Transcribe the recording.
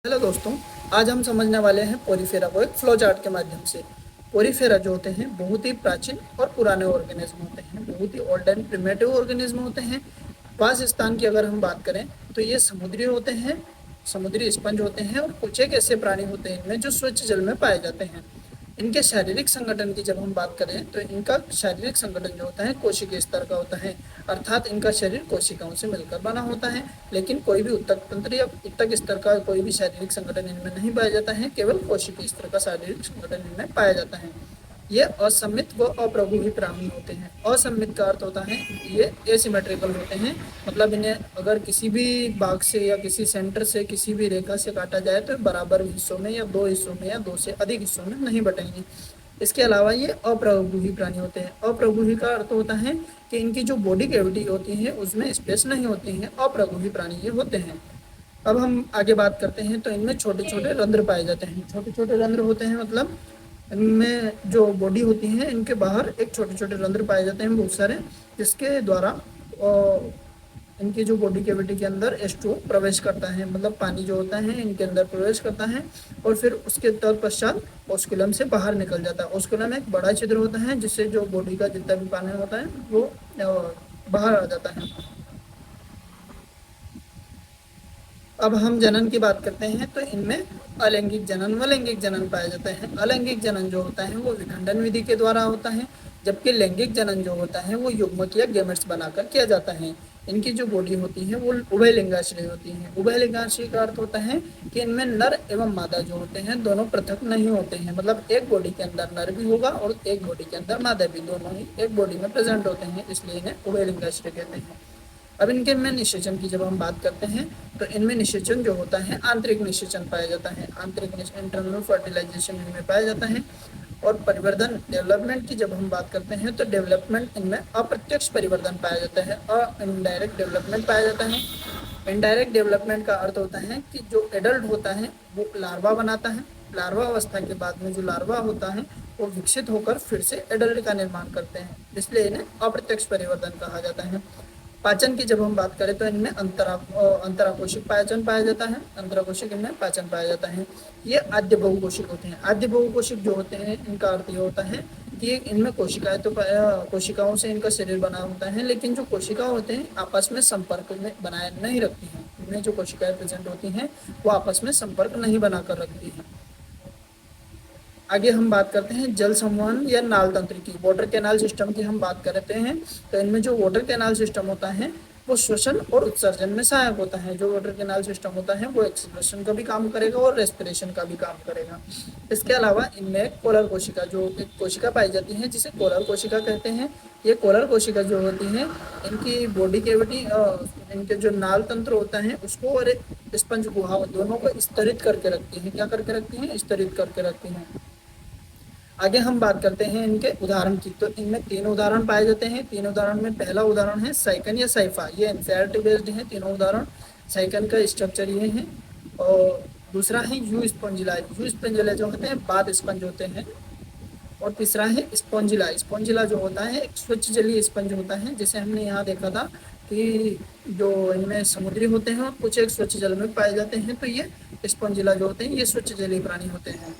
Hello दोस्तों। आज हम समझने वाले हैं पोरीफेरा को एक फ्लो चार्ट के माध्यम से। पोरीफेरा जो होते हैं बहुत ही प्राचीन और पुराने ऑर्गेनिज्म होते हैं, बहुत ही ओल्ड एंड प्रिमिटिव ऑर्गेनिज्म होते हैं। वासस्थान की अगर हम बात करें तो ये समुद्री होते हैं, समुद्री स्पंज होते हैं और कुछ एक ऐसे प्राणी होते हैं इनमें जो स्वच्छ जल में पाए जाते हैं। इनके शारीरिक संगठन की जब हम बात करें तो इनका शारीरिक संगठन जो होता है कोशिकीय स्तर का होता है, अर्थात इनका शरीर कोशिकाओं से मिलकर बना होता है। लेकिन कोई भी उत्तक तंत्र या उत्तक स्तर का कोई भी शारीरिक संगठन इनमें नहीं पाया जाता है, केवल कोशिकीय स्तर का शारीरिक संगठन इनमें पाया जाता है। ये असममित व अप्रभुही प्राणी होते हैं। असममित का अर्थ होता है ये एसिमेट्रिकल होते हैं, मतलब इन्हें अगर किसी भी भाग से या किसी सेंटर से किसी भी रेखा से काटा जाए तो बराबर हिस्सों में या दो हिस्सों में या दो से अधिक हिस्सों में नहीं बटेंगे। इसके अलावा ये अप्रभुही प्राणी होते हैं। अप्रभुही का अर्थ होता है कि इनकी जो बॉडी कैविटी होती है उसमें स्पेस नहीं होती है, अप्रभुही प्राणी ये होते हैं। अब हम आगे बात करते हैं तो इनमें छोटे छोटे रंध्र पाए जाते हैं। छोटे छोटे रंध्र होते हैं मतलब इनमें जो बॉडी होती है इनके बाहर एक छोटे छोटे रंध्र पाए जाते हैं बहुत सारे, जिसके द्वारा इनकी जो बॉडी कैविटी के अंदर H2O प्रवेश करता है, मतलब पानी जो होता है इनके अंदर प्रवेश करता है और फिर उसके तत्पश्चात ऑस्कुलम से बाहर निकल जाता है। ऑस्कुलम एक बड़ा छिद्र होता है जिससे जो बॉडी का जितना भी पानी होता है वो बाहर आ जाता है। अब हम जनन की बात करते हैं तो इनमें अलैंगिक जनन व लैंगिक जनन पाया जाता है। अलैंगिक जनन जो होता है वो विखंडन विधि के द्वारा होता है, जबकि लैंगिक जनन जो होता है वो युग्मक या गैमेट्स बनाकर किया जाता है। इनकी जो बॉडी होती है वो उभय लिंगाश्रय होती है। उभय लिंगाश्रय का अर्थ होता है कि इनमें नर एवं मादा जो होते हैं दोनों पृथक नहीं होते हैं, मतलब एक बॉडी के अंदर नर भी होगा और एक बॉडी के अंदर मादा भी, दोनों ही एक बॉडी में प्रेजेंट होते हैं, इसलिए इन्हें उभय लिंगाश्रय कहते हैं। अब इनके में निषेचन की जब हम बात करते हैं तो इनमें निषेचन जो होता है आंतरिक निषेचन पाया जाता है। आंतरिक इंटरनल फर्टिलाइजेशन इनमें पाया जाता है। और परिवर्धन डेवलपमेंट की जब हम बात करते हैं तो डेवलपमेंट इनमें अप्रत्यक्ष परिवर्तन पाया जाता है और इनडायरेक्ट डेवलपमेंट पाया जाता है। इनडायरेक्ट डेवलपमेंट का अर्थ होता है कि जो एडल्ट होता है वो लार्वा बनाता है, लार्वा अवस्था के बाद में जो लार्वा होता है वो विकसित होकर फिर से एडल्ट का निर्माण करते हैं, इसलिए इन्हें अप्रत्यक्ष परिवर्तन कहा जाता है। पाचन की जब हम बात करें तो इनमें अंतराकोशिक पाचन पाया जाता है, अंतराकोशिक इनमें पाचन पाया जाता है। ये आद्य बहुकोशिक होते हैं। आद्य बहुकोशिक जो होते हैं इनका अर्थ ये होता है कि इनमें कोशिकाएं तो कोशिकाओं से इनका शरीर बना होता है, लेकिन जो कोशिका होते हैं आपस में संपर्क में बनाए नहीं रखती हैं। इनमें जो कोशिकाएं प्रेजेंट होती हैं वो आपस में संपर्क नहीं बनाकर रखती हैं। आगे हम बात करते हैं जल संवहन या नाल तंत्र की, वाटर कैनाल सिस्टम की हम बात करते हैं तो इनमें जो वाटर कैनाल सिस्टम होता है वो श्वसन और उत्सर्जन में सहायक होता है। जो वाटर कैनाल सिस्टम होता है वो एक्सप्रेशन का भी काम करेगा और रेस्पिरेशन का भी काम करेगा। इसके अलावा इनमें कोलर कोशिका, जो एक कोशिका पाई जाती है जिसे कोलर कोशिका कहते हैं। ये कोलर कोशिका जो होती है इनकी बॉडी कैविटी, इनके जो नाल तंत्र होता है उसको और एक स्पंज गुहा दोनों को स्तरित करके रखती है। क्या करके रखती हैं? स्तरित करके रखती हैं। आगे हम बात करते हैं इनके उदाहरण की, तो इनमें तीन उदाहरण पाए जाते हैं। तीन उदाहरण में पहला उदाहरण है साइकन या साइफा, ये एनसीईआरटी बेस्ड है तीनों उदाहरण। साइकन का स्ट्रक्चर ये है। और दूसरा है यू स्पॉन्जिला। यू स्पॉन्जिला जो होते हैं बाद स्पंज होते हैं। और तीसरा है स्पॉन्जिला। स्पॉन्जिला जो होता है एक स्वच्छ जलीय स्पंज होता है, जैसे हमने यहाँ देखा था कि जो इनमें समुद्री होते हैं और कुछ एक स्वच्छ जल में पाए जाते हैं, तो ये स्पॉन्जिला जो होते हैं ये स्वच्छ जलीय प्राणी होते हैं।